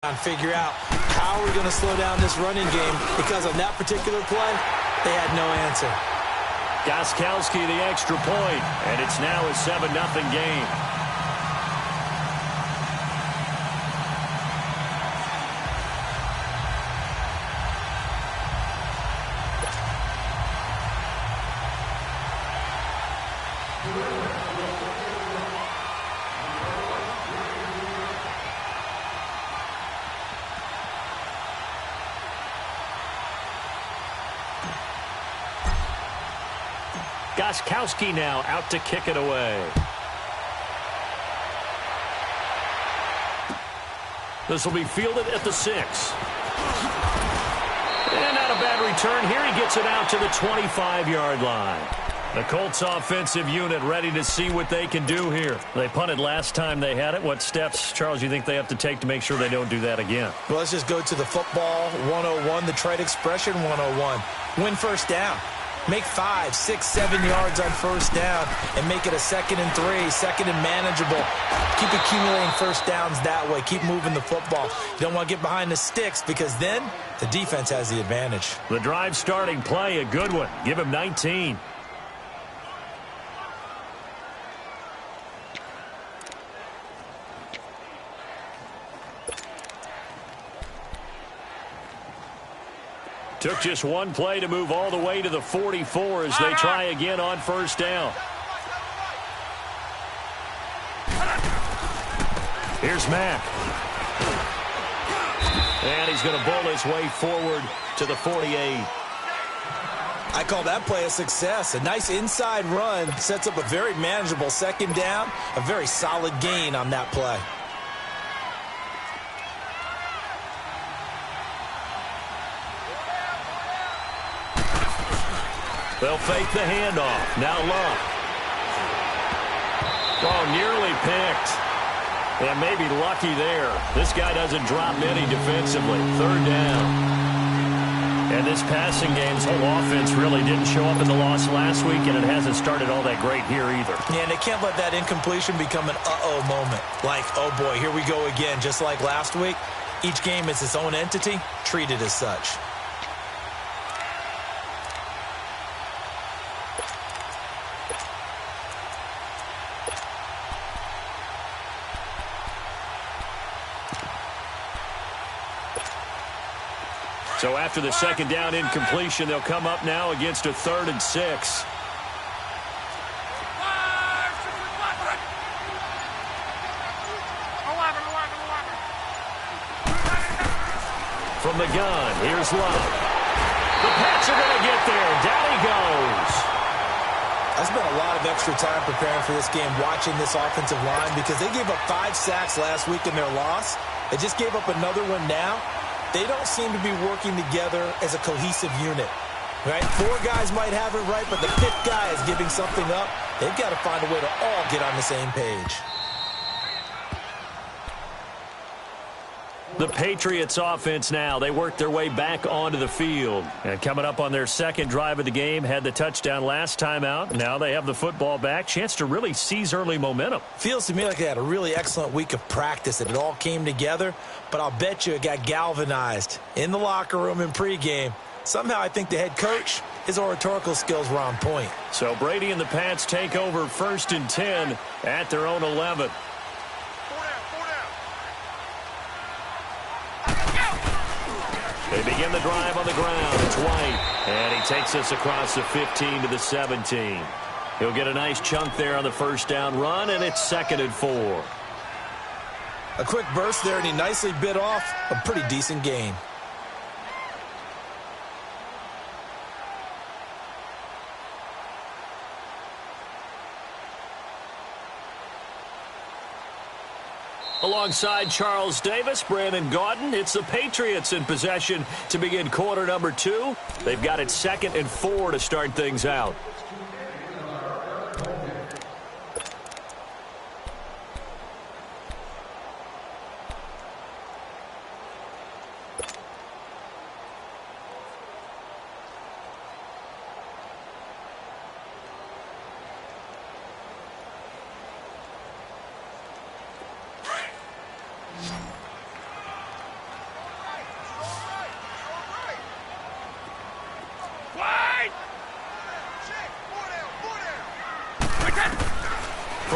And figure out how we're going to slow down this running game, because on that particular play, they had no answer. Gostkowski the extra point, and it's now a 7-0 game. Gostkowski now out to kick it away. This will be fielded at the 6. And not a bad return here. He gets it out to the 25-yard line. The Colts offensive unit ready to see what they can do here. They punted last time they had it. What steps, Charles, you think they have to take to make sure they don't do that again? Well, let's just go to the football 101, the trade expression 101. Win first down. Make 5, 6, 7 yards on first down and make it a 2nd and 3, 2nd and manageable. Keep accumulating first downs that way. Keep moving the football. You don't want to get behind the sticks, because then the defense has the advantage. The drive starting play, a good one. Give him 19. Took just one play to move all the way to the 44 as they try again on first down. Here's Mack. And he's going to bowl his way forward to the 48. I call that play a success. A nice inside run sets up a very manageable 2nd down. A very solid gain on that play. They'll fake the handoff. Now Love. Oh, nearly picked. And maybe lucky there. This guy doesn't drop any defensively. 3rd down. And this passing game's whole offense really didn't show up in the loss last week, and it hasn't started all that great here either. Yeah, and they can't let that incompletion become an uh-oh moment. Like, oh boy, here we go again. Just like last week, each game is its own entity, treated as such. So after the 2nd down incompletion, they'll come up now against a 3rd and 6. From the gun, here's Love. The Pats are going to get there. Down he goes. I spent a lot of extra time preparing for this game, watching this offensive line, because they gave up 5 sacks last week in their loss. They just gave up another one now. They don't seem to be working together as a cohesive unit, right? 4 guys might have it right, but the 5th guy is giving something up. They've got to find a way to all get on the same page. The Patriots offense now, they work their way back onto the field. And coming up on their 2nd drive of the game, had the touchdown last time out. Now they have the football back. Chance to really seize early momentum. Feels to me like they had a really excellent week of practice, and it all came together. But I'll bet you it got galvanized in the locker room in pregame. Somehow I think the head coach, his oratorical skills were on point. So Brady and the Pats take over 1st and 10 at their own 11. They begin the drive on the ground. It's White. And he takes us across the 15 to the 17. He'll get a nice chunk there on the first down run, and it's 2nd and 4. A quick burst there, and he nicely bit off a pretty decent gain. Alongside Charles Davis, Brandon Gaudin, it's the Patriots in possession to begin quarter number 2. They've got it 2nd and 4 to start things out.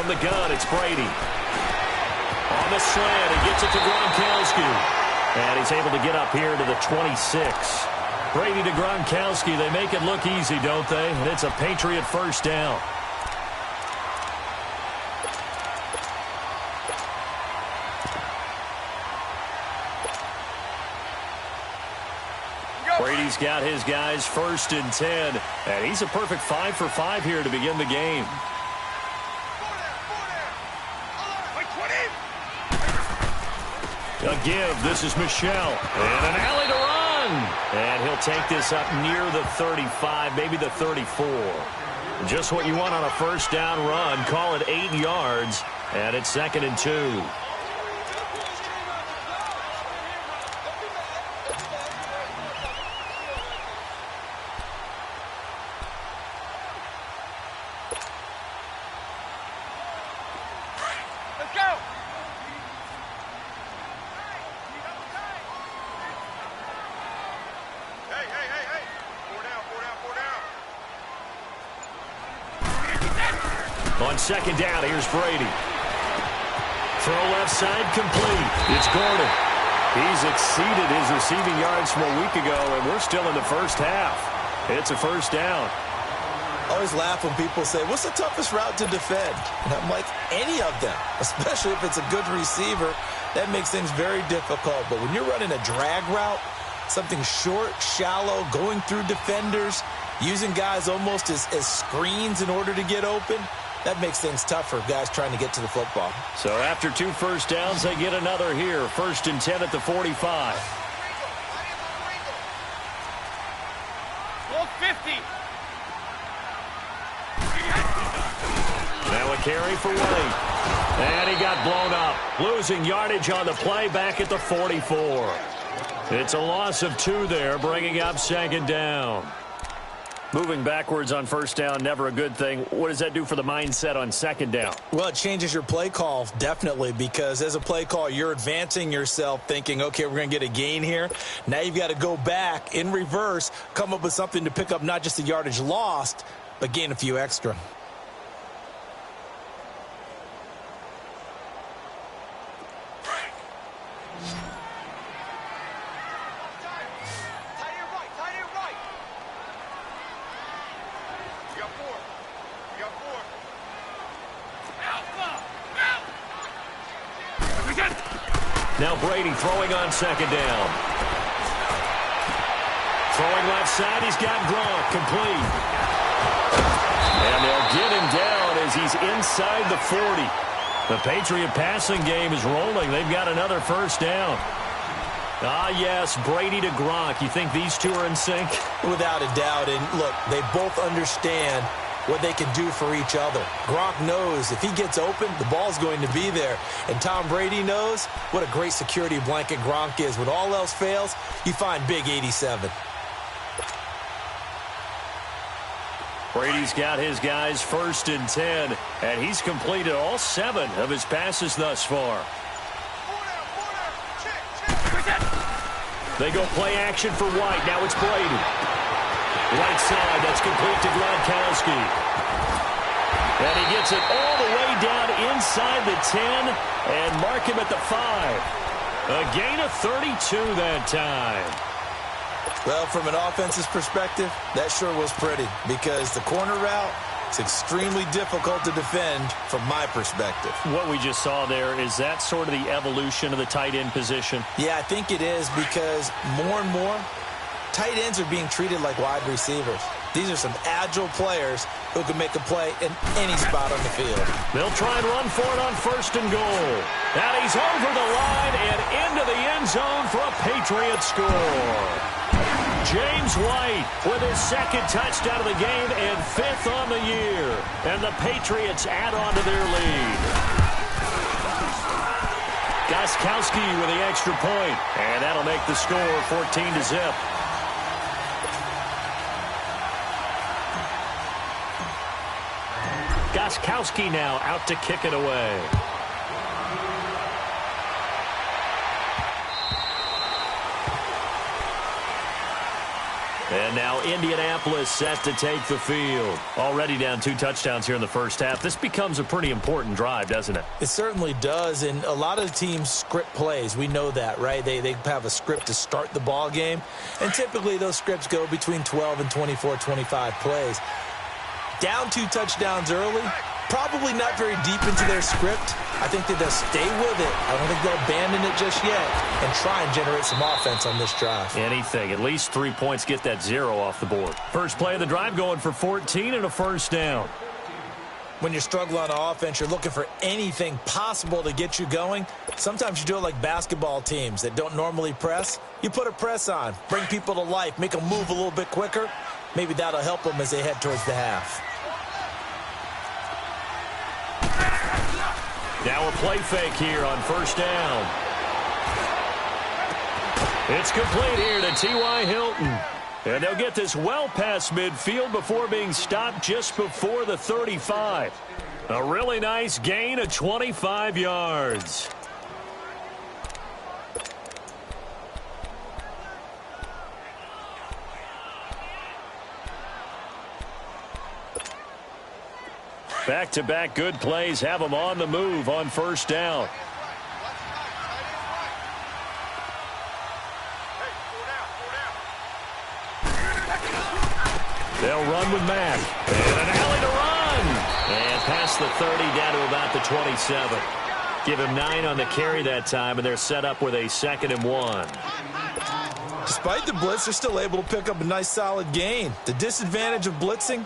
from the gun, it's Brady. On the slant, he gets it to Gronkowski. And he's able to get up here to the 26. Brady to Gronkowski, they make it look easy, don't they? And it's a Patriot first down. Brady's got his guys 1st and 10. And he's a perfect 5 for 5 here to begin the game. A give. This is Michelle. And an alley to run. And he'll take this up near the 35, maybe the 34. Just what you want on a first down run. Call it 8 yards. And it's 2nd and 2. On 2nd down, here's Brady. Throw left side complete. It's Gordon. He's exceeded his receiving yards from a week ago, and we're still in the first half. It's a first down. I always laugh when people say, what's the toughest route to defend? And I'm like, any of them, especially if it's a good receiver. That makes things very difficult. But when you're running a drag route, something short, shallow, going through defenders, using guys almost as screens in order to get open, that makes things tough for guys trying to get to the football. So after 2 first downs, they get another here. 1st and 10 at the 45. 50. Now a carry for Wade. And he got blown up. Losing yardage on the play back at the 44. It's a loss of 2 there, bringing up 2nd down. Moving backwards on first down, never a good thing. What does that do for the mindset on 2nd down? Well, it changes your play call, definitely, because as a play call, you're advancing yourself thinking, okay, we're going to get a gain here. Now you've got to go back in reverse, come up with something to pick up not just the yardage lost, but gain a few extra. Now Brady throwing on 2nd down. Throwing left side, he's got Gronk complete. And they'll get him down as he's inside the 40. The Patriot passing game is rolling. They've got another first down. Ah, yes, Brady to Gronk. You think these two are in sync? Without a doubt. And look, they both understand what they can do for each other. Gronk knows if he gets open, the ball's going to be there. And Tom Brady knows what a great security blanket Gronk is. When all else fails, you find big 87. Brady's got his guys 1st and 10, and he's completed all 7 of his passes thus far. They go play action for White. Now it's Brady. Right side, that's complete to Gronkowski. And he gets it all the way down inside the 10 and mark him at the 5. A gain of 32 that time. Well, from an offense's perspective, that sure was pretty because the corner route is extremely difficult to defend from my perspective. What we just saw there, is that sort of the evolution of the tight end position? Yeah, I think it is because more and more, tight ends are being treated like wide receivers. These are some agile players who can make a play in any spot on the field. They'll try and run for it on 1st and goal. And he's over the line and into the end zone for a Patriot score. James White with his 2nd touchdown of the game and 5th on the year. And the Patriots add on to their lead. Gronkowski with the extra point. And that'll make the score 14-0. Gronkowski now out to kick it away. And now Indianapolis set to take the field. Already down 2 touchdowns here in the first half. This becomes a pretty important drive, doesn't it? It certainly does, and a lot of teams script plays. We know that, right? They have a script to start the ball game, and typically those scripts go between 12 and 24, 25 plays. Down 2 touchdowns early, probably not very deep into their script. I think that they'll stay with it. I don't think they'll abandon it just yet and try and generate some offense on this drive. Anything. At least 3 points, get that 0 off the board. First play of the drive going for 14 and a first down. When you're struggling on offense, you're looking for anything possible to get you going. Sometimes you do it like basketball teams that don't normally press. You put a press on, bring people to life, make them move a little bit quicker. Maybe that'll help them as they head towards the half. Now a play fake here on first down. It's complete here to T.Y. Hilton. And they'll get this well past midfield before being stopped just before the 35. A really nice gain of 25 yards. Back-to-back good plays have them on the move on first down. They'll run with Mack. And an alley to run. And past the 30 down to about the 27. Give him 9 on the carry that time, and they're set up with a 2nd and 1. Despite the blitz, they're still able to pick up a nice solid gain. The disadvantage of blitzing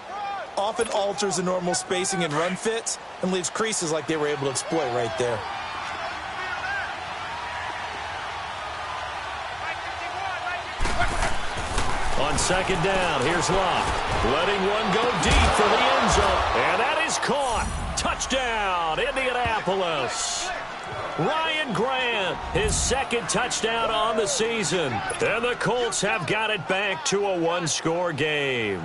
often alters the normal spacing and run fits and leaves creases like they were able to exploit right there. On 2nd down, here's Locke. Letting one go deep for the end zone. And that is caught. Touchdown, Indianapolis. Ryan Grant, his 2nd touchdown on the season. And the Colts have got it back to a 1-score game.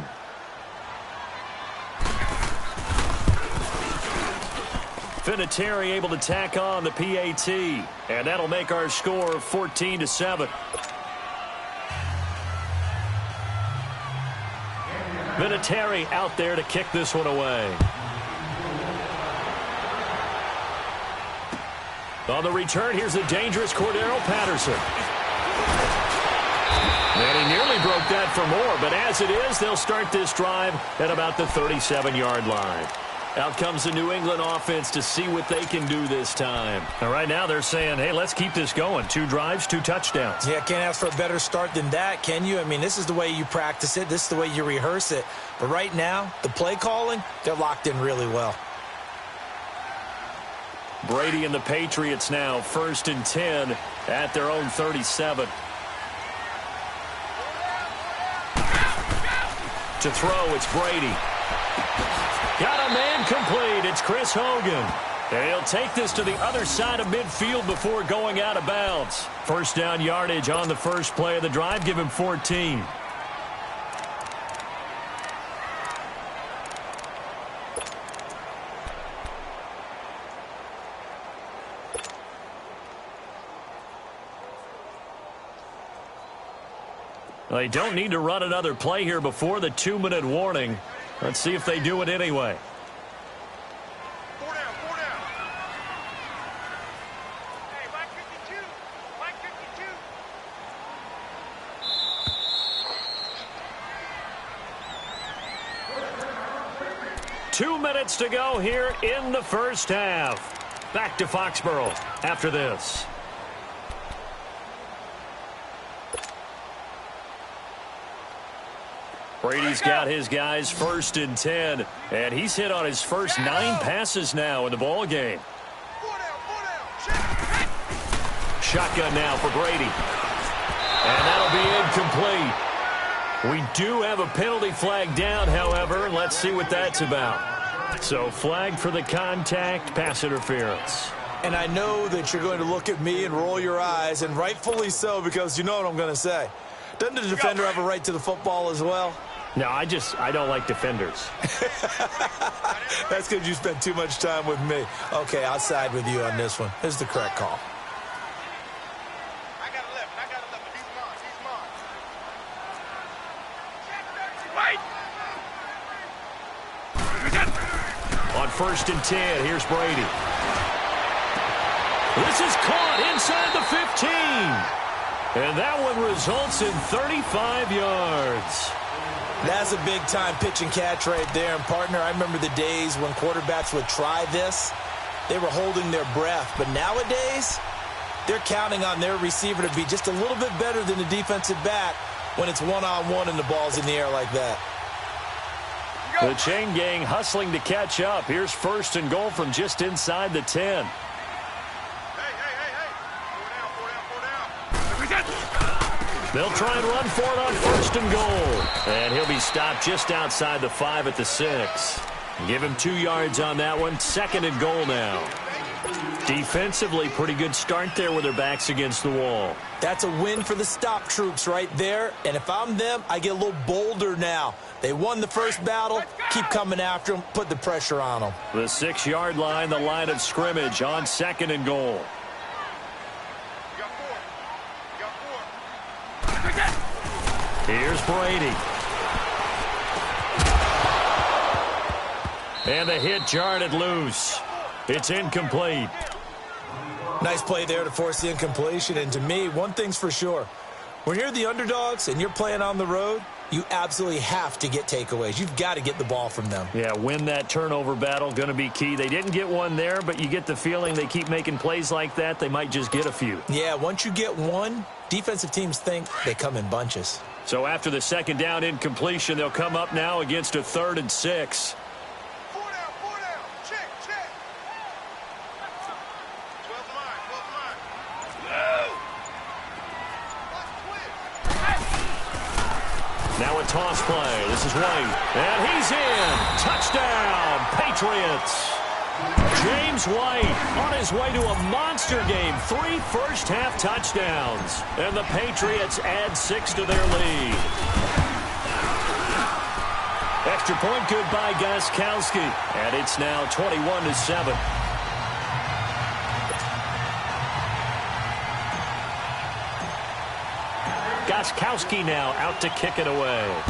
Vinatieri able to tack on the PAT. And that'll make our score 14-7. Vinatieri out there to kick this one away. On the return, here's the dangerous Cordero Patterson. And he nearly broke that for more, but as it is, they'll start this drive at about the 37-yard line. Out comes the New England offense to see what they can do this time. And right now they're saying, hey, let's keep this going. 2 drives, 2 touchdowns. Yeah, can't ask for a better start than that, can you? I mean, this is the way you practice it. This is the way you rehearse it. But right now, the play calling, they're locked in really well. Brady and the Patriots now 1st and 10 at their own 37. To throw, it's Brady. Got a man complete. It's Chris Hogan. And he'll take this to the other side of midfield before going out of bounds. First down yardage on the first play of the drive. Give him 14. They don't need to run another play here before the 2-minute warning. Let's see if they do it anyway. 4 down, 4 down. Hey, Mike 52. Mike 52. 2 minutes to go here in the first half. Back to Foxborough after this. Brady's got his guys 1st and 10, and he's hit on his first 9 passes now in the ball game. 4 down. Shotgun now for Brady. And that'll be incomplete. We do have a penalty flag down, however. Let's see what that's about. So flag for the contact, pass interference. And I know that you're going to look at me and roll your eyes, and rightfully so, because you know what I'm going to say. Doesn't the defender have a right to the football as well? No, I don't like defenders. That's because you spent too much time with me. Okay, I'll side with you on this one. This is the correct call. I got 11. He's mine. On 1st and 10, here's Brady. This is caught inside the 15. And that one results in 35 yards. That's a big-time pitch and catch right there. And, partner, I remember the days when quarterbacks would try this. They were holding their breath. But nowadays, they're counting on their receiver to be just a little bit better than the defensive back when it's one-on-one and the ball's in the air like that. The chain gang hustling to catch up. Here's 1st and goal from just inside the 10. They'll try and run for it on 1st and goal. And he'll be stopped just outside the 5 at the 6. Give him 2 yards on that one. 2nd and goal now. Defensively, pretty good start there with their backs against the wall. That's a win for the stop troops right there. And if I'm them, I get a little bolder now. They won the first battle. Keep coming after them. Put the pressure on them. The 6-yard line, the line of scrimmage on 2nd and goal. Here's Brady. And the hit jarred it loose. It's incomplete. Nice play there to force the incompletion. And to me, one thing's for sure. When you're the underdogs and you're playing on the road, you absolutely have to get takeaways. You've got to get the ball from them. Yeah, win that turnover battle, going to be key. They didn't get one there, but you get the feeling they keep making plays like that, they might just get a few. Yeah, once you get one, defensive teams think they come in bunches. So after the 2nd down incompletion, they'll come up now against a 3rd and 6. 4 down, 4 down. Check, check. 12 line. Now a toss play. This is White. And he's in. Touchdown, Patriots. James White on his way to a monster game. 3 first-half touchdowns. And the Patriots add 6 to their lead. Extra point good by Gostkowski. And it's now 21-7. Gostkowski now out to kick it away.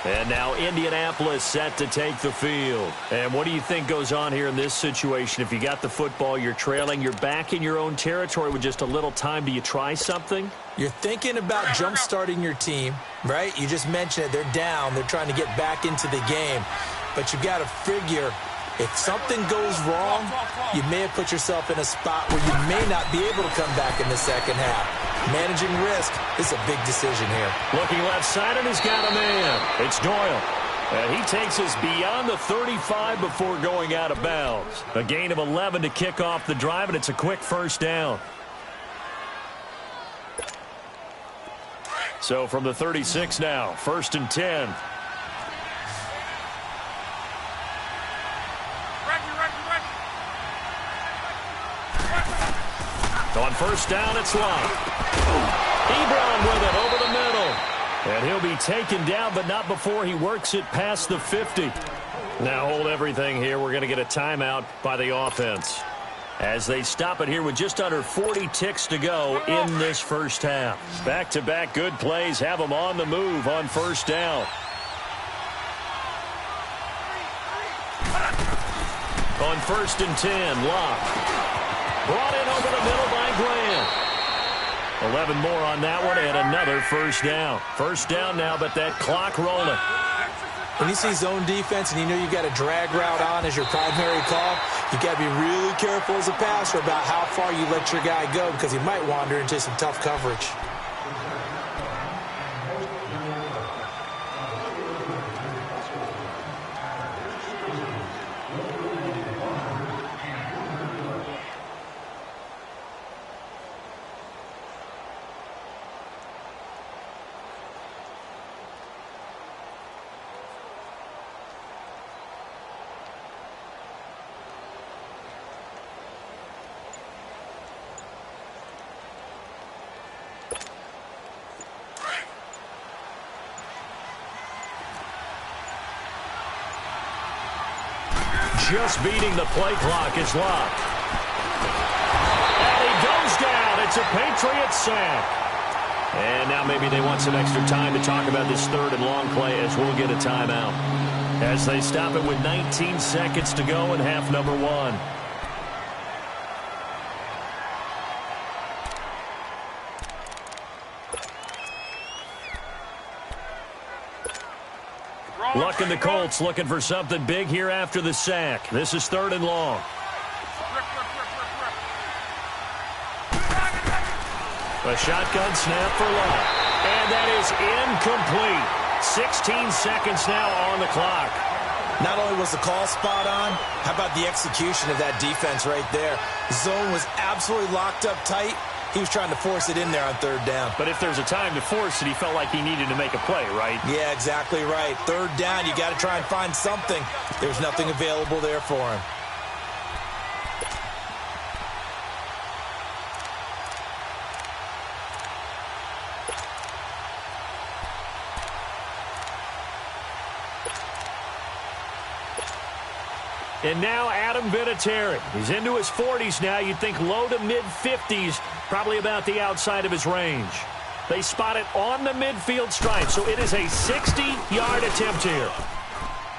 And now Indianapolis set to take the field. And what do you think goes on here in this situation? If you got the football, you're trailing, you're back in your own territory with just a little time. Do you try something? You're thinking about jump-starting your team, right? You just mentioned it. They're down. They're trying to get back into the game. But you've got to figure, if something goes wrong, you may have put yourself in a spot where you may not be able to come back in the second half. Managing risk is a big decision here. Looking left side, and he's got a man. It's Doyle. And he takes us beyond the 35 before going out of bounds. A gain of 11 to kick off the drive, and it's a quick 1st down. So from the 36 now, 1st and 10. On 1st down, it's Locke. Ebron with it over the middle. And he'll be taken down, but not before he works it past the 50. Now hold everything here. We're going to get a timeout by the offense, as they stop it here with just under 40 ticks to go in this first half. Back-to-back good plays have them on the move on 1st down. On 1st and 10, Locke. Brought in over the middle by Grant. 11 more on that one, and another 1st down. 1st down now, but that clock rolling. When you see zone defense and you know you've got a drag route on as your primary call, you've got to be really careful as a passer about how far you let your guy go, because he might wander into some tough coverage. Just beating the play clock is Locke. And he goes down. It's a Patriot sack. And now maybe they want some extra time to talk about this third and long play as we'll get a timeout. As they stop it with 19 seconds to go in half number one. Luck and the Colts looking for something big here after the sack. This is third and long. A shotgun snap for Luck. And that is incomplete. 16 seconds now on the clock. Not only was the call spot on, how about the execution of that defense right there? Zone was absolutely locked up tight. He was trying to force it in there on third down. But if there's a time to force it, he felt like he needed to make a play, right? Yeah, exactly right. Third down, you got to try and find something. There's nothing available there for him. And now Adam Vinatieri. He's into his 40s now. You'd think low to mid-50s, probably about the outside of his range. They spot it on the midfield stripe, so it is a 60-yard attempt here.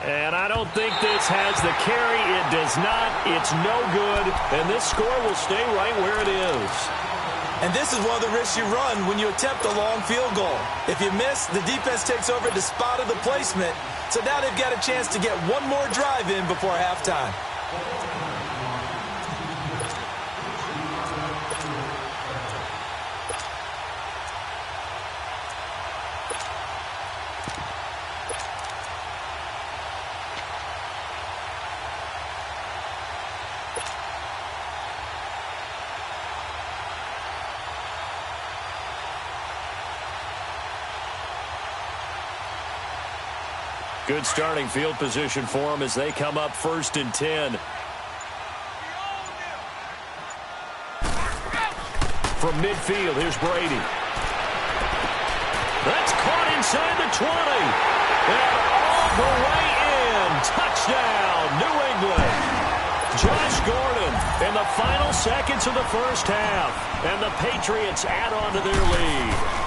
And I don't think this has the carry. It does not. It's no good. And this score will stay right where it is. And this is one of the risks you run when you attempt a long field goal. If you miss, the defense takes over at the spot of the placement. So now they've got a chance to get one more drive in before halftime. Good starting field position for them as they come up 1st and 10. From midfield, here's Brady. That's caught inside the 20. And all the way in. Touchdown, New England. Josh Gordon in the final seconds of the first half. And the Patriots add on to their lead.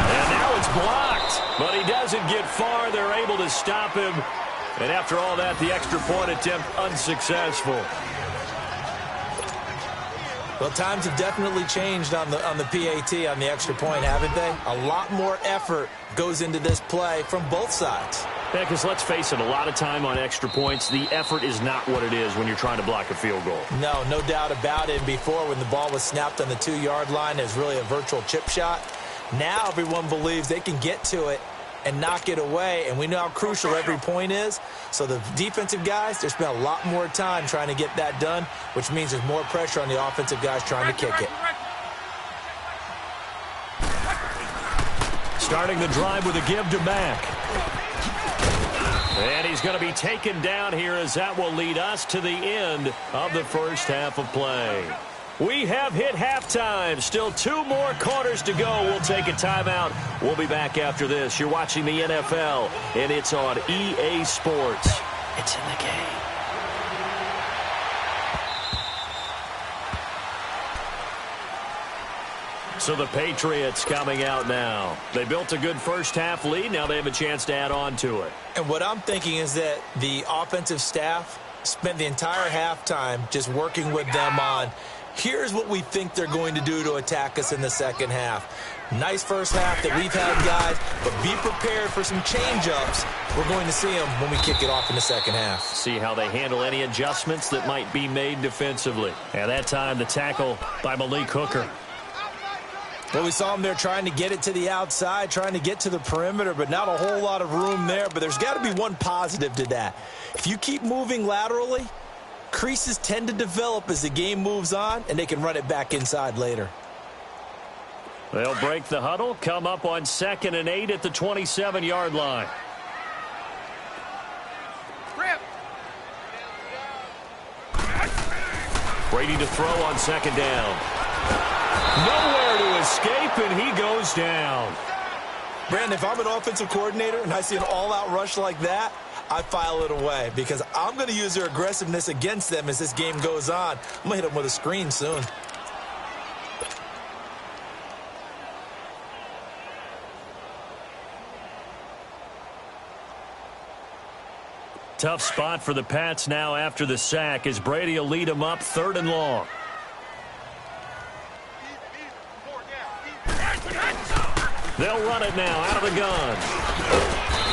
And now it's blocked, but he doesn't get far. They're able to stop him. And after all that, the extra point attempt unsuccessful. Well, times have definitely changed on the PAT, on the extra point, haven't they? A lot more effort goes into this play from both sides. Yeah, because let's face it, a lot of time on extra points, the effort is not what it is when you're trying to block a field goal. No doubt about it. And before, when the ball was snapped on the 2-yard line, there's really a virtual chip shot. Now everyone believes they can get to it and knock it away, and we know how crucial every point is. So the defensive guys, they spent a lot more time trying to get that done, which means there's more pressure on the offensive guys trying to kick it. Starting the drive with a give to Mack. And he's going to be taken down here as that will lead us to the end of the first half of play. We have hit halftime. Still 2 more quarters to go. We'll take a timeout. We'll be back after this. You're watching the NFL, and it's on EA Sports. It's in the game. So the Patriots coming out now. They built a good first half lead. Now they have a chance to add on to it. And what I'm thinking is that the offensive staff spent the entire halftime just working with them on, here's what we think they're going to do to attack us in the second half. Nice first half that we've had, guys, but be prepared for some change-ups. We're going to see them when we kick it off in the second half. See how they handle any adjustments that might be made defensively. At that time, the tackle by Malik Hooker. Well, we saw him there trying to get it to the outside, trying to get to the perimeter, but not a whole lot of room there. But there's got to be one positive to that. If you keep moving laterally, creases tend to develop as the game moves on, and they can run it back inside later. They'll break the huddle, come up on 2nd and 8 at the 27-yard line. Brady to throw on 2nd down. Nowhere to escape, and he goes down. Brandon, if I'm an offensive coordinator and I see an all-out rush like that, I file it away because I'm going to use their aggressiveness against them as this game goes on. I'm going to hit them with a screen soon. Tough spot for the Pats now after the sack as Brady will lead them up 3rd and long. They'll run it now out of the gun.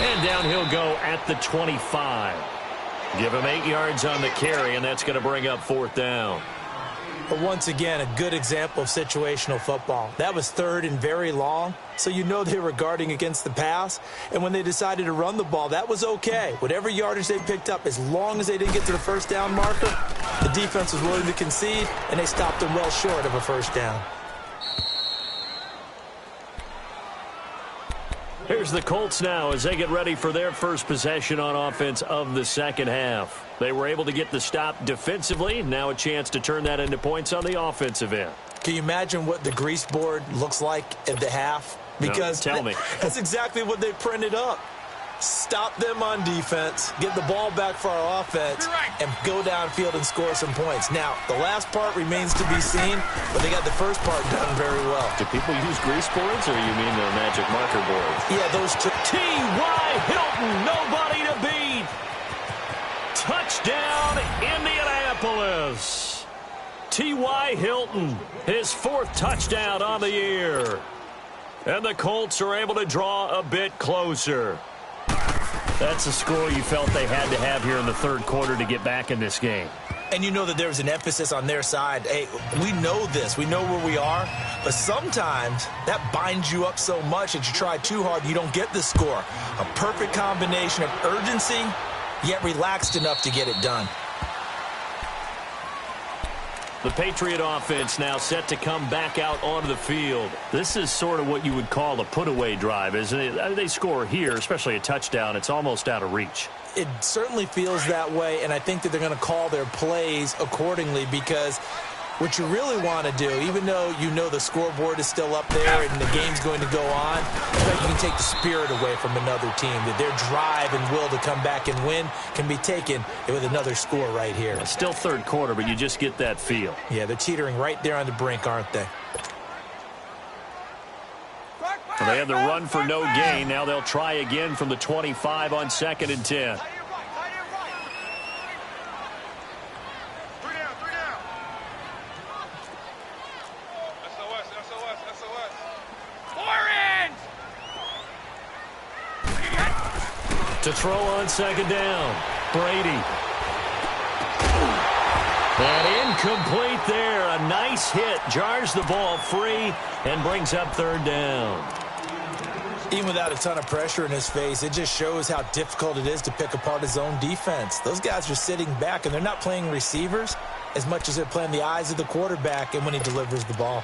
And down he'll go at the 25. Give him 8 yards on the carry, and that's going to bring up 4th down. But once again, a good example of situational football. That was 3rd and very long, so you know they were guarding against the pass. And when they decided to run the ball, that was okay. Whatever yardage they picked up, as long as they didn't get to the 1st down marker, the defense was willing to concede, and they stopped them well short of a 1st down. Here's the Colts now as they get ready for their first possession on offense of the 2nd half. They were able to get the stop defensively. Now a chance to turn that into points on the offensive end. Can you imagine what the grease board looks like at the half? Because no, tell me. That's exactly what they printed up. Stop them on defense, get the ball back for our offense, and go downfield and score some points. Now, the last part remains to be seen, but they got the first part done very well. Do people use grease boards, or you mean the magic marker boards? Yeah, those two. T.Y. Hilton, nobody to beat. Touchdown, Indianapolis. T.Y. Hilton, his 4th touchdown on the year. And the Colts are able to draw a bit closer. That's a score you felt they had to have here in the 3rd quarter to get back in this game. And you know that there's an emphasis on their side. Hey, we know this. We know where we are. But sometimes that binds you up so much that you try too hard, you don't get the score. A perfect combination of urgency, yet relaxed enough to get it done. The Patriot offense now set to come back out onto the field. This is sort of what you would call a put-away drive, isn't it? They score here, especially a touchdown. It's almost out of reach. It certainly feels that way, and I think that they're going to call their plays accordingly because what you really want to do, even though you know the scoreboard is still up there and the game's going to go on, you can take the spirit away from another team, that their drive and will to come back and win can be taken with another score right here. It's still 3rd quarter, but you just get that feel. Yeah, they're teetering right there on the brink, aren't they? Well, they had the run for no gain. Now they'll try again from the 25 on 2nd and 10. To throw on 2nd down, Brady. And incomplete there. A nice hit. Jars the ball free and brings up 3rd down. Even without a ton of pressure in his face, it just shows how difficult it is to pick apart his own defense. Those guys are sitting back, and they're not playing receivers as much as they're playing the eyes of the quarterback and when he delivers the ball.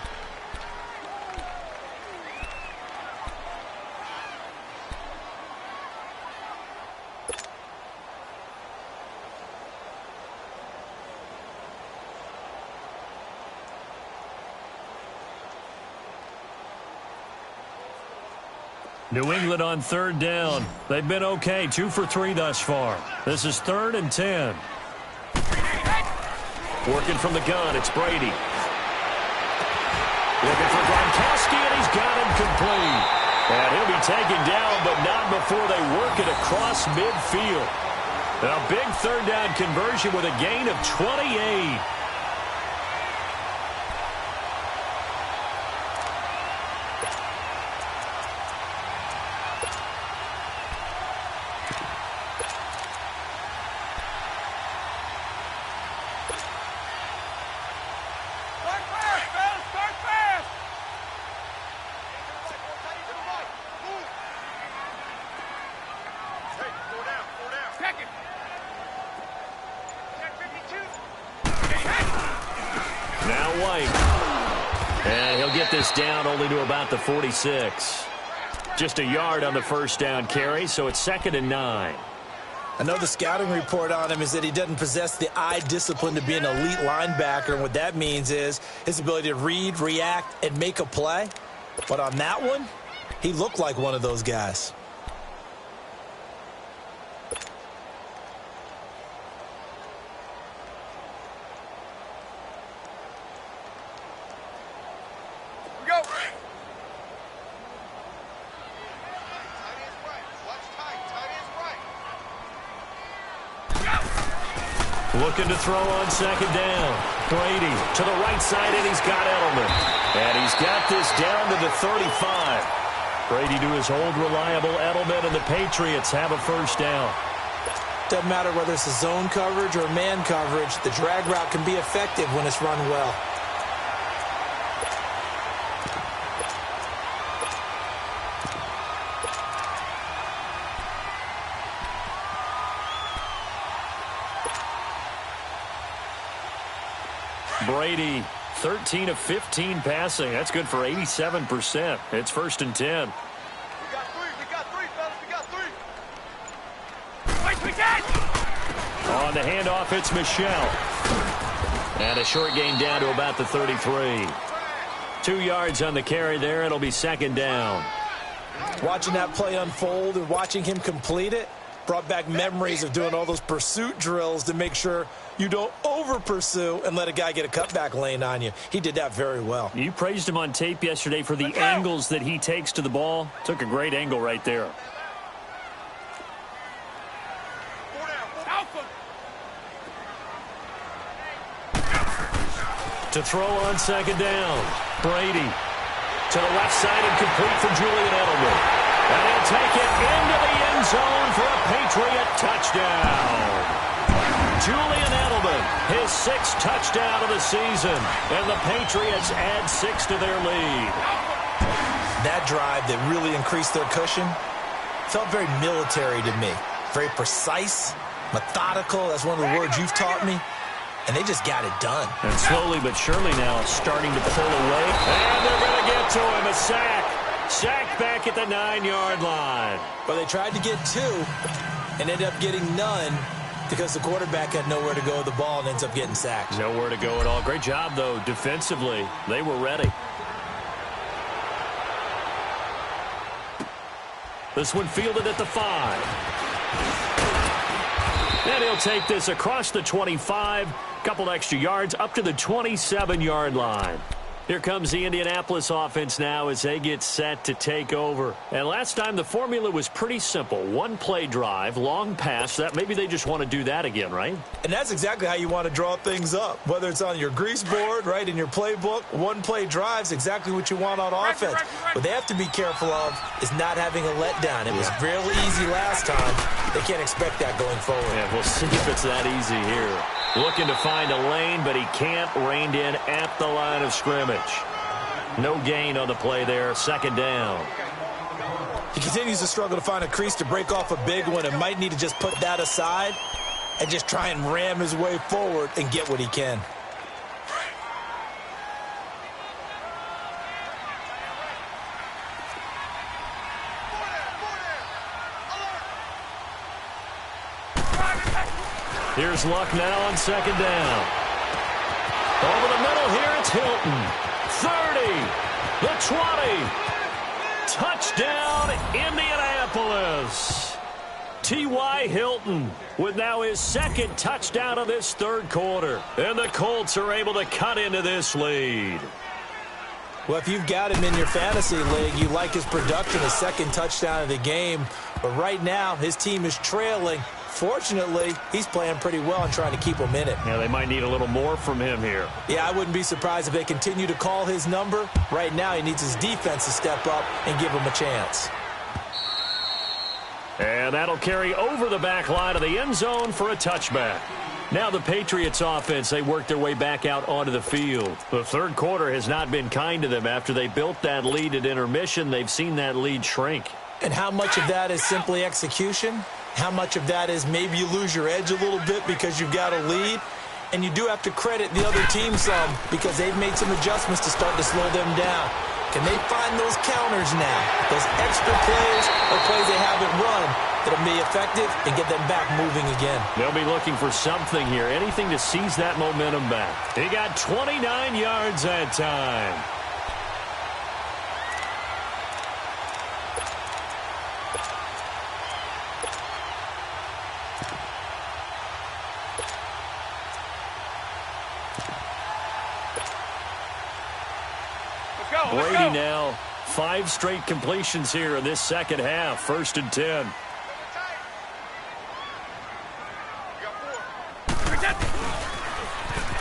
New England on 3rd down. They've been okay, 2 for 3 thus far. This is 3rd and 10. Working from the gun, it's Brady. Looking for Gronkowski, and he's got him complete. And he'll be taken down, but not before they work it across midfield. A big 3rd down conversion with a gain of 28. This down only to about the 46. Just a yard on the 1st down carry, so it's 2nd and 9. I know the scouting report on him is that he doesn't possess the eye discipline to be an elite linebacker, and what that means is his ability to read, react, and make a play. But on that one, he looked like one of those guys. Looking to throw on second down. Brady to the right side, and he's got Edelman. And he's got this down to the 35. Brady to his old reliable Edelman, and the Patriots have a first down. Doesn't matter whether it's a zone coverage or man coverage, the drag route can be effective when it's run well. Brady, 13 of 15 passing. That's good for 87%. It's 1st and 10. We got three, fellas. We got three. On the handoff, it's Michelle. And a short gain down to about the 33. 2 yards on the carry there. It'll be second down. Watching that play unfold and watching him complete it brought back memories of doing all those pursuit drills to make sure you don't over-pursue and let a guy get a cutback lane on you. He did that very well. You praised him on tape yesterday for the angles that he takes to the ball. Took a great angle right there. To throw on second down. Brady to the left side and complete for Julian Edelman. And he'll take it into the end zone for a Patriot touchdown. Julian Edelman, his 6th touchdown of the season. And the Patriots add 6 to their lead. That drive that really increased their cushion felt very military to me. Very precise, methodical. That's one of the words you've taught me. And they just got it done. And slowly but surely now starting to pull away. And they're going to get to him. A sack. Sack back at the 9-yard line. But they tried to get 2 and ended up getting none because the quarterback had nowhere to go with the ball and ends up getting sacked. Nowhere to go at all. Great job, though, defensively. They were ready. This one fielded at the 5. And he'll take this across the 25. Couple extra yards up to the 27-yard line. Here comes the Indianapolis offense now as they get set to take over. And last time the formula was pretty simple. 1-play drive, long pass. That maybe they just want to do that again, right? And that's exactly how you want to draw things up. Whether it's on your grease board, right, in your playbook, 1-play drive's exactly what you want on offense. What they have to be careful of is not having a letdown. It was real easy last time. They can't expect that going forward. Yeah, we'll see if it's that easy here. Looking to find a lane, but he can't. Reined in at the line of scrimmage. No gain on the play there. Second down. He continues to struggle to find a crease to break off a big one and might need to just put that aside and just try and ram his way forward and get what he can. Here's Luck now on second down. Over the middle here, it's Hilton. 30, the 20. Touchdown, Indianapolis. T.Y. Hilton with now his 2nd touchdown of this 3rd quarter. And the Colts are able to cut into this lead. Well, if you've got him in your fantasy league, you like his production, his 2nd touchdown of the game. But right now, his team is trailing. Fortunately, he's playing pretty well and trying to keep him in it. Yeah, they might need a little more from him here. Yeah, I wouldn't be surprised if they continue to call his number. Right now, he needs his defense to step up and give him a chance. And that'll carry over the back line of the end zone for a touchback. Now the Patriots offense, they work their way back out onto the field. The 3rd quarter has not been kind to them. After they built that lead at intermission, they've seen that lead shrink. And how much of that is simply execution? How much of that is maybe you lose your edge a little bit because you've got a lead? And you do have to credit the other team some because they've made some adjustments to start to slow them down. Can they find those counters now? Those extra plays or plays they haven't run that'll be effective and get them back moving again. They'll be looking for something here, anything to seize that momentum back. He got 29 yards that time. Brady now, 5 straight completions here in this second half. 1st and 10.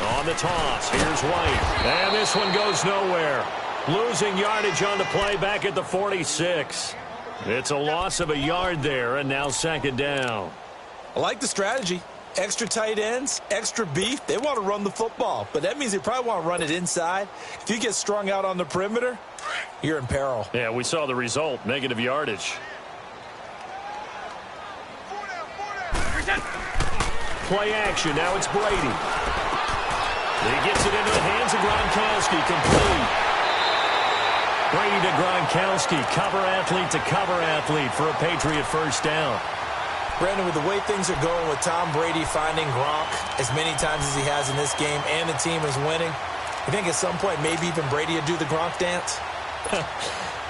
On the toss, here's White. And this one goes nowhere. Losing yardage on the play back at the 46. It's a loss of a yard there, and now second down. I like the strategy. Extra tight ends, extra beef. They want to run the football, but that means they probably want to run it inside. If you get strung out on the perimeter, you're in peril. Yeah, we saw the result, negative yardage. Play action, now it's Brady. He gets it into the hands of Gronkowski, complete. Brady to Gronkowski, cover athlete to cover athlete for a Patriot first down. Brandon, with the way things are going with Tom Brady finding Gronk as many times as he has in this game and the team is winning, you think at some point maybe even Brady would do the Gronk dance?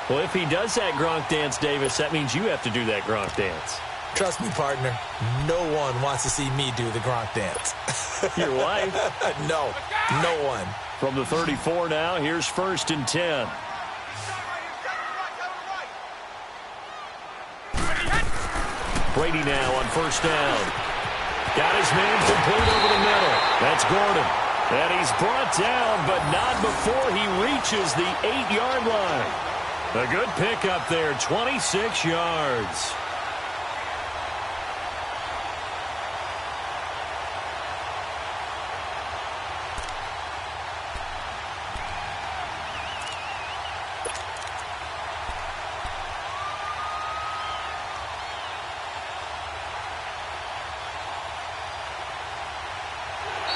Well, if he does that Gronk dance, Davis, that means you have to do that Gronk dance. Trust me, partner, no one wants to see me do the Gronk dance. Your wife? No, no one. From the 34 now, here's first and 10. Brady now on first down. Got his man complete over the middle. That's Gordon. And he's brought down, but not before he reaches the 8-yard line. A good pickup there, 26 yards.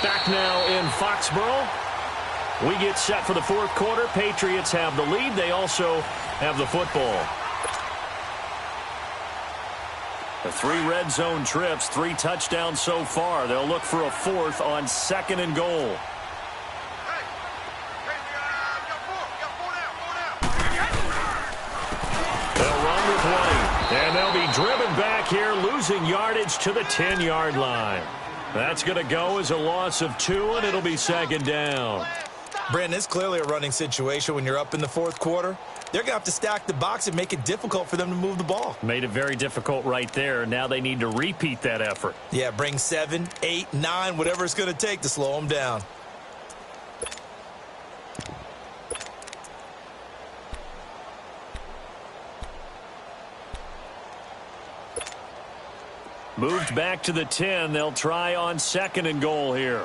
Back now in Foxborough. We get set for the fourth quarter. Patriots have the lead. They also have the football. The 3 red zone trips, 3 touchdowns so far. They'll look for a fourth on second and goal. They'll run with White. And they'll be driven back here, losing yardage to the 10-yard line. That's going to go as a loss of 2, and it'll be second down. Brandon, it's clearly a running situation when you're up in the fourth quarter. They're going to have to stack the box and make it difficult for them to move the ball. Made it very difficult right there. Now they need to repeat that effort. Yeah, bring 7, 8, 9, whatever it's going to take to slow them down. Moved back to the 10. They'll try on second and goal here.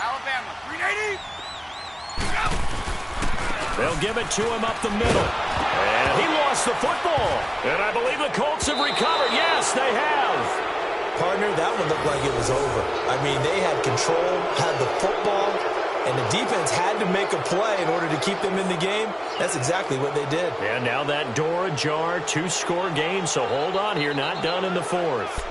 Alabama, 380. They'll give it to him up the middle. And he lost the football. And I believe the Colts have recovered. Yes, they have. Partner, that one looked like it was over. I mean, they had control, had the football, and the defense had to make a play in order to keep them in the game. That's exactly what they did. And now that door ajar, 2-score game. So hold on here, not done in the fourth.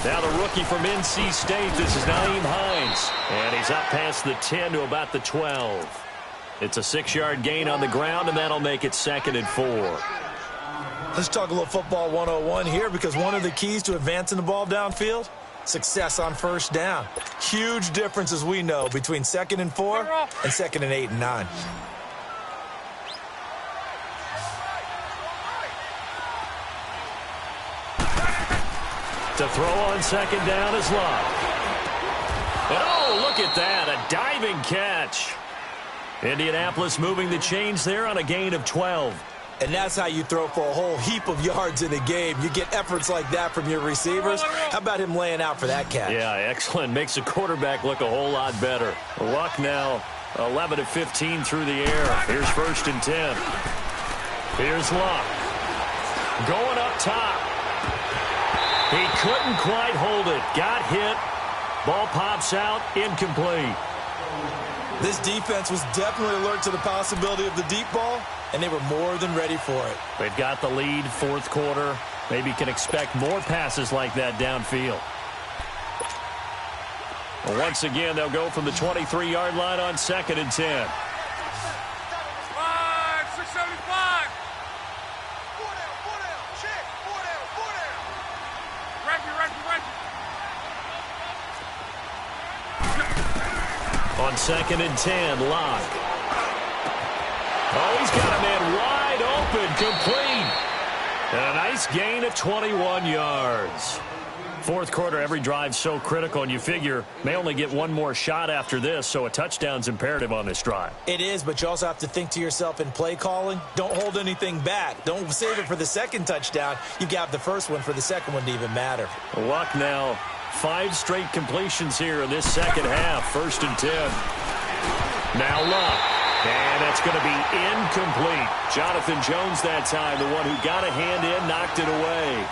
Now the rookie from NC State, this is Nyheim Hines. And he's up past the 10 to about the 12. It's a 6-yard gain on the ground, and that'll make it second and 4. Let's talk a little football 101 here, because one of the keys to advancing the ball downfield, success on first down. Huge difference, as we know, between second and 4 and second and 8 and 9. To throw on second down is Luck. And oh, look at that, a diving catch. Indianapolis moving the chains there on a gain of 12. And that's how you throw for a whole heap of yards in a game. You get efforts like that from your receivers. How about him laying out for that catch? Yeah, excellent. Makes the quarterback look a whole lot better. Luck now 11 of 15 through the air. Here's first and 10. Here's Luck. Going up top. He couldn't quite hold it. Got hit. Ball pops out. Incomplete. This defense was definitely alert to the possibility of the deep ball, and they were more than ready for it. They've got the lead, fourth quarter. Maybe can expect more passes like that downfield. Well, once again, they'll go from the 23-yard line on 2nd and 10. 675. 4 down. Check. 4 down. Right. On 2nd and 10, Locke. Oh, he's got a man wide open, complete. And a nice gain of 21 yards. Fourth quarter, every drive so critical, and you figure may only get one more shot after this, so a touchdown's imperative on this drive. It is, but you also have to think to yourself in play calling, don't hold anything back. Don't save it for the second touchdown. You got the first one for the second one to even matter. Luck now, 5 straight completions here in this second half. 1st and 10. Now Luck. And that's going to be incomplete. Jonathan Jones that time, the one who got a hand in, knocked it away.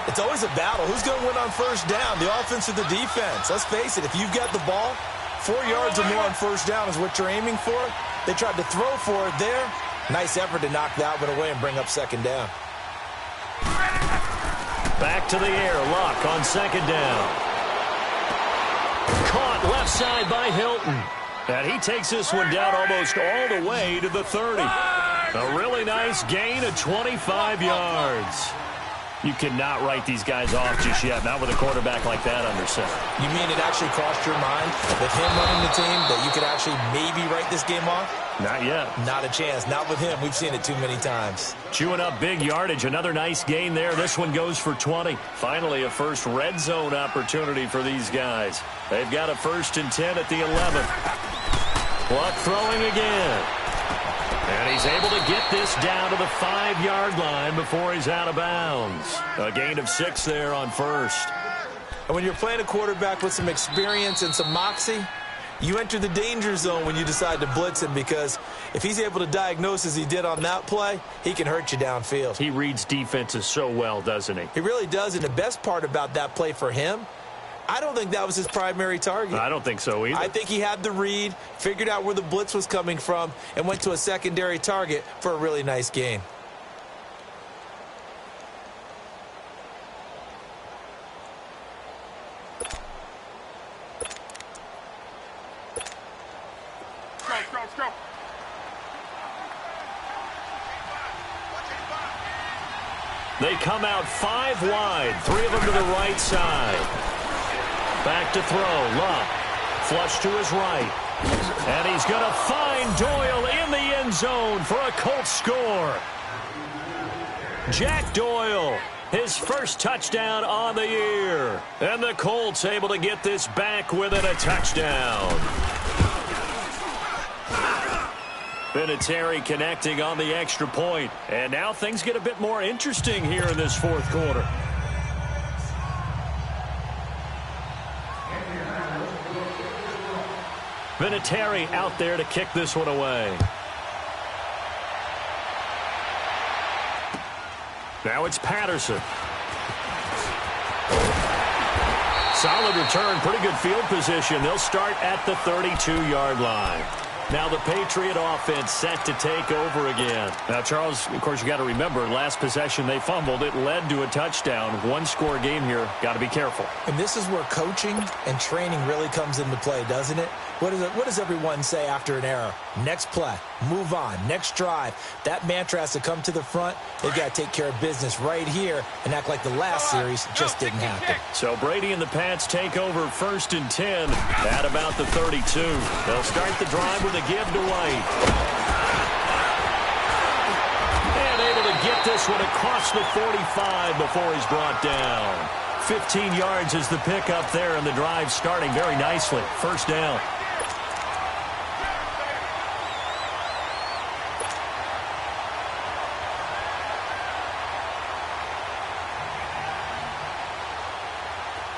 It's always a battle. Who's going to win on first down, the offense or the defense? Let's face it, if you've got the ball, 4 yards or more on first down is what you're aiming for. They tried to throw for it there. Nice effort to knock that one away and bring up second down. Back to the air. Luck on 2nd down. Caught left side by Hilton. And he takes this one down almost all the way to the 30. A really nice gain of 25 yards. You cannot write these guys off just yet, not with a quarterback like that under center. You mean it actually crossed your mind with him running the team that you could actually maybe write this game off? Not yet. Not a chance. Not with him. We've seen it too many times. Chewing up big yardage. Another nice gain there. This one goes for 20. Finally, a first red zone opportunity for these guys. They've got a 1st and 10 at the 11. Luck throwing again. And he's able to get this down to the 5-yard line before he's out of bounds. A gain of 6 there on 1st. And when you're playing a quarterback with some experience and some moxie, you enter the danger zone when you decide to blitz him, because if he's able to diagnose as he did on that play, he can hurt you downfield. He reads defenses so well, doesn't he? He really does, and the best part about that play for him, I don't think that was his primary target. I don't think so either. I think he had the read, figured out where the blitz was coming from, and went to a secondary target for a really nice gain. Go. They come out 5 wide, 3 of them to the right side. Back to throw, Luck. Flush to his right. And he's going to find Doyle in the end zone for a Colts score. Jack Doyle, his first touchdown on the year. And the Colts able to get this back within a touchdown. Vinatieri connecting on the extra point. And now things get a bit more interesting here in this fourth quarter. Vinatieri out there to kick this one away. Now it's Patterson. Solid return, pretty good field position. They'll start at the 32-yard line. Now the Patriot offense set to take over again. Now, Charles, of course, you got to remember, last possession they fumbled. It led to a touchdown. One-score game here. Got to be careful. And this is where coaching and training really comes into play, doesn't it? What does everyone say after an error? Next play, move on, next drive. That mantra has to come to the front. They've got to take care of business right here and act like the last series just didn't happen. So Brady and the Pats take over 1st and 10 at about the 32. They'll start the drive with a give to White. And able to get this one across the 45 before he's brought down. 15 yards is the pickup there, and the drive starting very nicely. First down.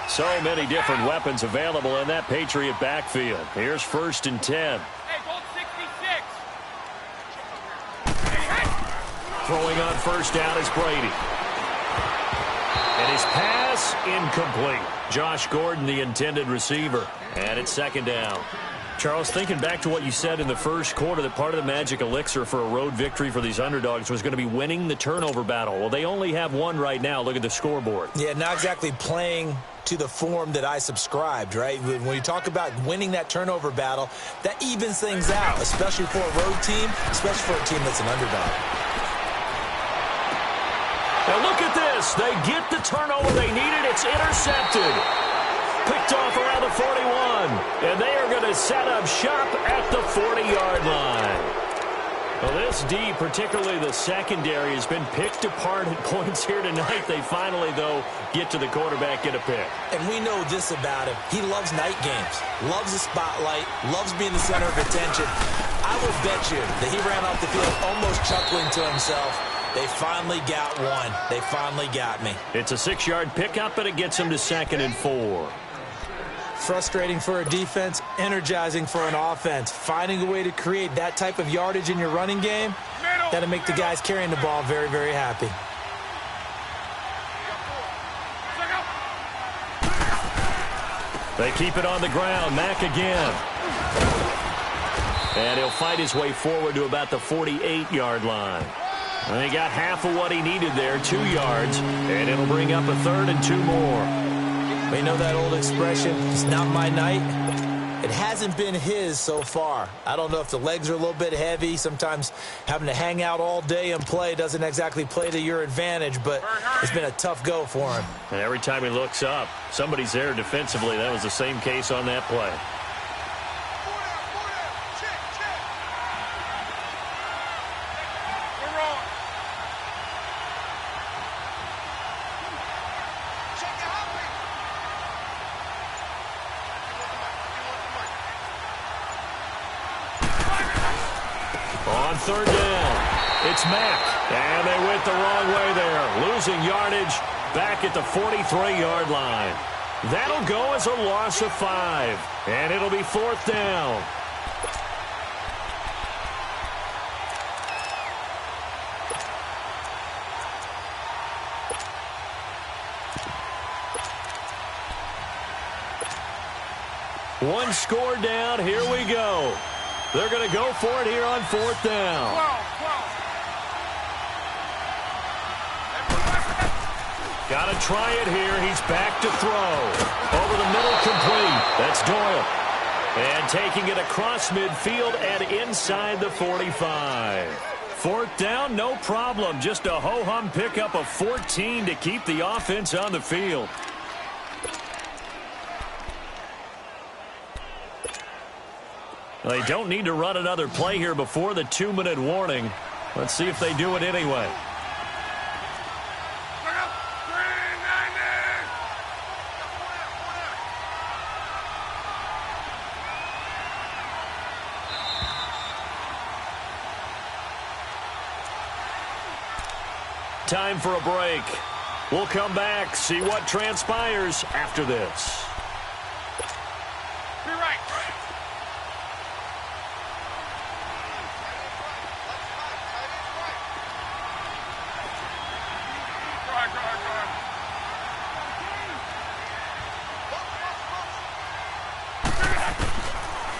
So many different weapons available in that Patriot backfield. Here's 1st and 10. Hey, goal 66. Throwing on first down is Brady. And his pass incomplete. Josh Gordon, the intended receiver. And it's 2nd down. Charles, thinking back to what you said in the first quarter, that part of the magic elixir for a road victory for these underdogs was going to be winning the turnover battle. Well, they only have one right now. Look at the scoreboard. Yeah, not exactly playing to the form that I subscribed, right? When you talk about winning that turnover battle, that evens things out, especially for a road team, especially for a team that's an underdog. Now look at this. They get the turnover they needed. It's intercepted. Picked off around the 41. And they are going to set up shop at the 40-yard line. Well, this D, particularly the secondary, has been picked apart at points here tonight. They finally, though, get to the quarterback, get a pick. And we know this about him. He loves night games, loves the spotlight, loves being the center of attention. I will bet you that he ran off the field almost chuckling to himself. They finally got one. They finally got me. It's a 6-yard pickup, and it gets them to 2nd and 4. Frustrating for a defense, energizing for an offense. Finding a way to create that type of yardage in your running game, that'll make the guys carrying the ball very, very happy. They keep it on the ground. Mack again. And he'll fight his way forward to about the 48-yard line. And he got half of what he needed there, 2 yards, and it'll bring up a 3rd and 2 more. We know that old expression, it's not my night. It hasn't been his so far. I don't know if the legs are a little bit heavy. Sometimes having to hang out all day and play doesn't exactly play to your advantage, but it's been a tough go for him. And every time he looks up, somebody's there defensively. That was the same case on that play. On 3rd down, it's Mack, and they went the wrong way there, losing yardage back at the 43-yard line. That'll go as a loss of 5, and it'll be 4th down. One score down, here we go. They're going to go for it here on 4th down. Got to try it here. He's back to throw. Over the middle, complete. That's Doyle. And taking it across midfield and inside the 45. 4th down, no problem. Just a ho-hum pickup of 14 to keep the offense on the field. They don't need to run another play here before the 2-minute warning. Let's see if they do it anyway. Time for a break. We'll come back, see what transpires after this.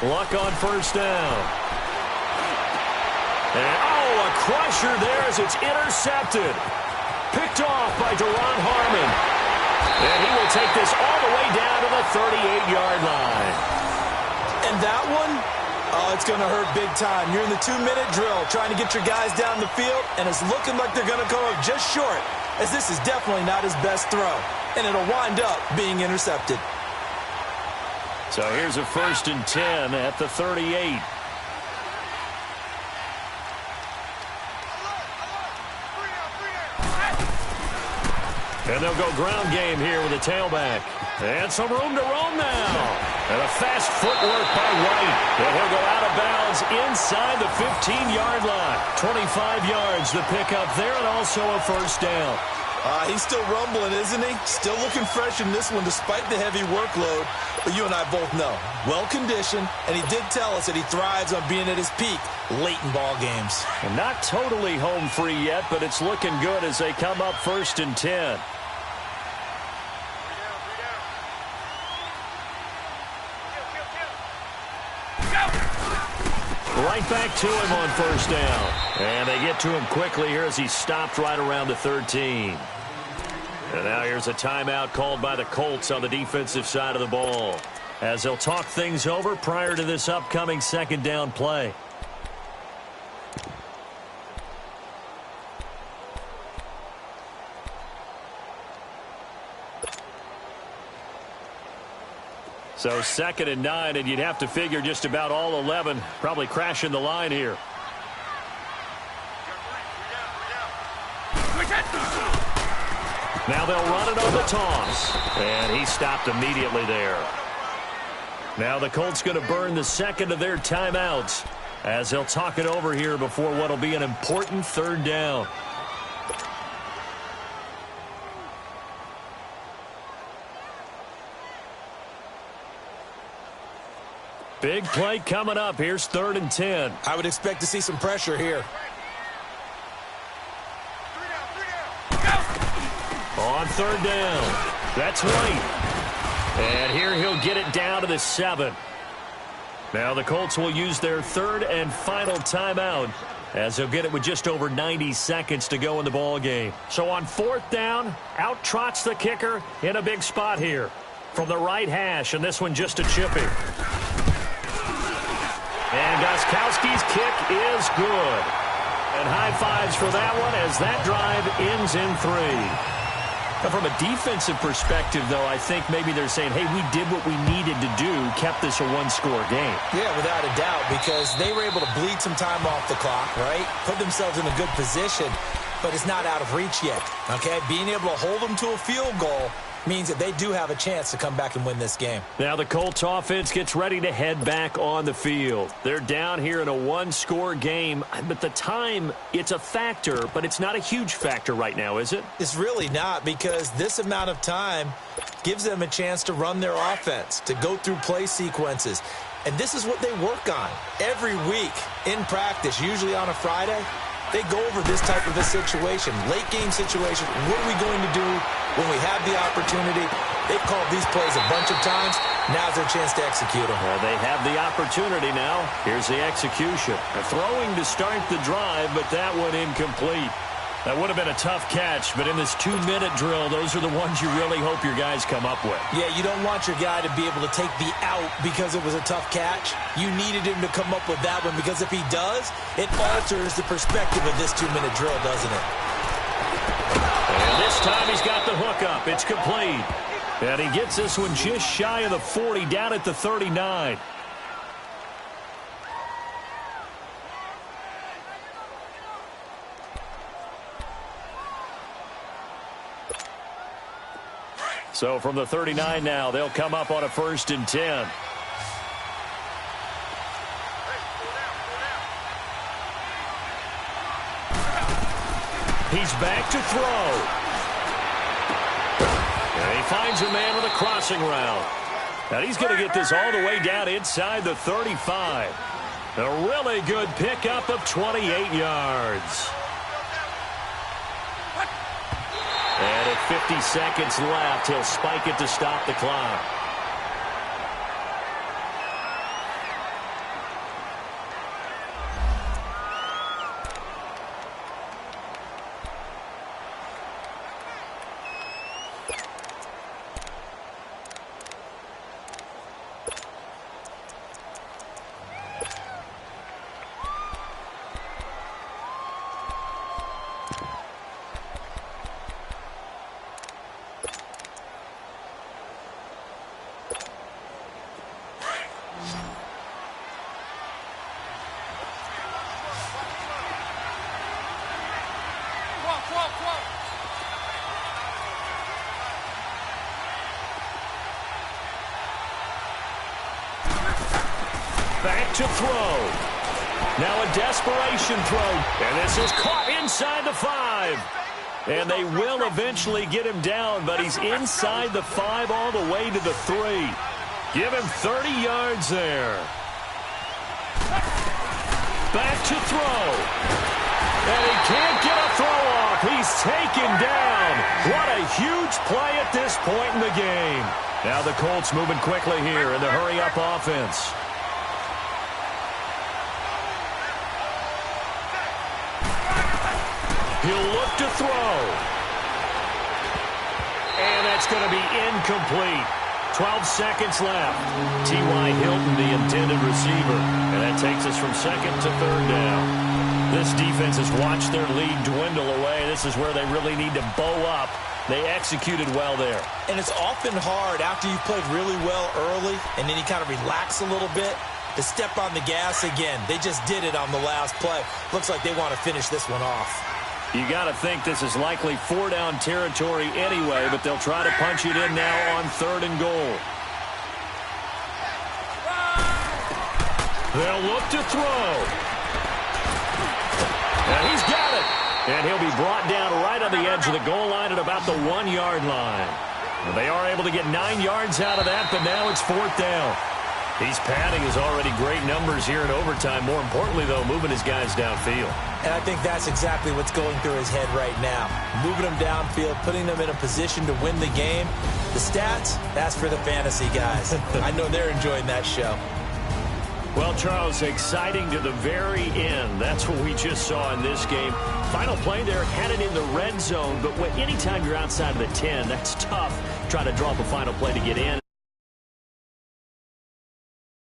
Luck on 1st down. And, a crusher there as it's intercepted. Picked off by Deron Harmon. And he will take this all the way down to the 38-yard line. And that one, it's going to hurt big time. You're in the 2-minute drill trying to get your guys down the field, and it's looking like they're going to go up just short, as this is definitely not his best throw. And it'll wind up being intercepted. So here's a 1st and 10 at the 38. And they'll go ground game here with a tailback. And some room to roam now. And a fast footwork by White. And he'll go out of bounds inside the 15-yard line. 25 yards the pickup there, and also a 1st down. He's still rumbling, isn't he? Still looking fresh in this one despite the heavy workload. But you and I both know, well-conditioned, and he did tell us that he thrives on being at his peak late in ball games. And not totally home free yet, but it's looking good as they come up 1st and 10. Right back to him on first down. And they get to him quickly here as he stopped right around the 13. And now here's a timeout called by the Colts on the defensive side of the ball, as they'll talk things over prior to this upcoming second down play. So 2nd and 9, and you'd have to figure just about all 11 probably crashing the line here. Now they'll run it on the toss. And he stopped immediately there. Now the Colts going to burn the second of their timeouts as they'll talk it over here before what will be an important 3rd down. Big play coming up. Here's 3rd and 10. I would expect to see some pressure here. On 3rd down. That's White. And here he'll get it down to the 7. Now the Colts will use their 3rd and final timeout as they'll get it with just over 90 seconds to go in the ball game. So on 4th down, out trots the kicker in a big spot here from the right hash, and this one just a chipping. And Gostkowski's kick is good. And high fives for that one as that drive ends in 3. Now from a defensive perspective, though, I think maybe they're saying, hey, we did what we needed to do, kept this a one-score game. Yeah, without a doubt, because they were able to bleed some time off the clock, right? Put themselves in a good position, but it's not out of reach yet, okay? Being able to hold them to a field goal means that they do have a chance to come back and win this game. Now the Colts offense gets ready to head back on the field. They're down here in a one-score game, but the time, it's a factor, but it's not a huge factor right now, is it? It's really not, because this amount of time gives them a chance to run their offense, to go through play sequences. And this is what they work on every week in practice, usually on a Friday. They go over this type of a situation, late game situation. What are we going to do when we have the opportunity? They've called these plays a bunch of times. Now's their chance to execute them. Well, they have the opportunity now. Here's the execution. A throwing to start the drive, but that one incomplete. That would have been a tough catch, but in this 2-minute drill, those are the ones you really hope your guys come up with. Yeah, you don't want your guy to be able to take the out because it was a tough catch. You needed him to come up with that one, because if he does, it alters the perspective of this 2-minute drill, doesn't it? And this time he's got the hook up. It's complete. And he gets this one just shy of the 40, down at the 39. So from the 39 now, they'll come up on a 1st and 10. He's back to throw. And he finds a man with a crossing route. And he's going to get this all the way down inside the 35. A really good pickup of 28 yards. And at 50 seconds left, he'll spike it to stop the clock. Back to throw. Now a desperation throw. And this is caught inside the 5. And they will eventually get him down, but he's inside the 5 all the way to the 3. Give him 30 yards there. Back to throw. And he can't get a throw off. He's taken down. What a huge play at this point in the game. Now the Colts moving quickly here in the hurry-up offense. He'll look to throw. And that's going to be incomplete. 12 seconds left. T.Y. Hilton, the intended receiver. And that takes us from second to third down. This defense has watched their lead dwindle away. This is where they really need to bow up. They executed well there. And it's often hard after you've played really well early and then you kind of relax a little bit to step on the gas again. They just did it on the last play. Looks like they want to finish this one off. You got to think this is likely 4-down territory anyway, but they'll try to punch it in now on 3rd and goal. They'll look to throw. And he's got it. And he'll be brought down right on the edge of the goal line at about the 1-yard line. Well, they are able to get 9 yards out of that, but now it's 4th down. He's padding his already great numbers here in overtime. More importantly, though, moving his guys downfield. And I think that's exactly what's going through his head right now. Moving them downfield, putting them in a position to win the game. The stats, that's for the fantasy guys. I know they're enjoying that show. Well, Charles, exciting to the very end. That's what we just saw in this game. Final play there, headed in the red zone. But anytime you're outside of the 10, that's tough. Try to draw up a final play to get in.